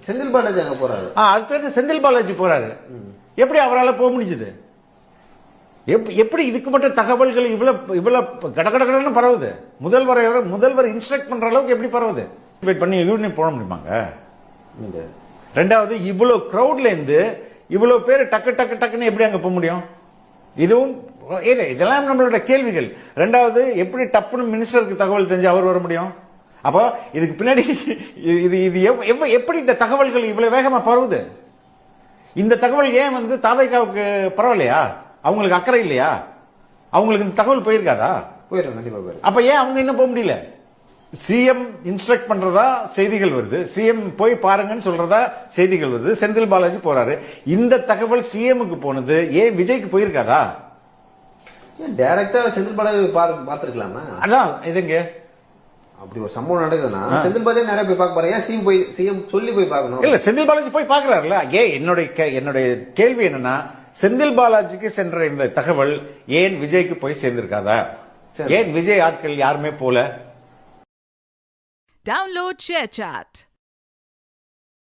செந்தில் பாலாஜி அங்க போறாரு. அடுத்தது செந்தில் பாலாஜி போறாரு. எப்படி அவரால் போக முடிஞ்சது? எப்படி இதுக்கு மட்டும் தகவல்கள் இவ்வளவு கடகடன்னு பரவுது? முதல்வர் இன்ஸ்ட்ரக்ட் பண்ற அளவுக்கு எப்படி பரவுது? பண்ணி யூனியன் போட முடியுமாங்க? ரெண்டாவது, இவ்வளவு கிரௌட்ல இருந்து இவ்வளவு பேர் டக்கு டக்கு டக்குன்னு எப்படி அங்க போக முடியும்? இதுவும் இதெல்லாம் நம்மளோட கேள்விகள். ரெண்டாவது, எப்படி டப்புன்னு மினிஸ்டருக்கு தகவல் தெரிஞ்சு அவர் வர முடியும்? அப்போ இதுக்கு பின்னாடி இது எப்படி இந்த தகவல்கள் இவ்வளவு வேகமா பரவுது? இந்த தகவல் ஏன் தாவேகாவுக்கு பரவலையா? அவங்களுக்கு அக்கறை இல்லையா? அவங்களுக்கு இந்த தகவல் போயிருக்காதா? போயிடும், கண்டிப்பா போயிடும். அப்ப ஏன் அவங்க இன்னும் போக முடியல? சிஎம் இன்ஸ்ட்ரக்ட் பண்றதா செய்திகள் வருது, சிஎம் போய் பாருங்கன்னு சொல்றதா செய்திகள் வருது, செந்தில் பாலாஜி போறாரு. இந்த தகவல் சிஎம்க்கு போனது ஏன் விஜய்க்கு போயிருக்காதா? டைரக்டா செந்தில் பாலாஜி பாத்துருக்கலாமா? அதான் இதுங்க, அப்படி ஒரு சம்பவம் நடக்குதுன்னா செந்தில் பாலாஜி நிறைய போய் பார்க்க போறேன். சிஎம் சொல்லி போய் பார்க்கணும். இல்ல, செந்தில் பாலாஜி போய் பாக்குறாருல. என்னுடைய கேள்வி என்னன்னா, செந்தில் பாலாஜிக்கு சென்ற இந்த தகவல் ஏன் விஜய்க்கு போய் சேர்ந்திருக்காதா? ஏன் விஜய் ஆட்கள் யாருமே போல? Download ShareChat.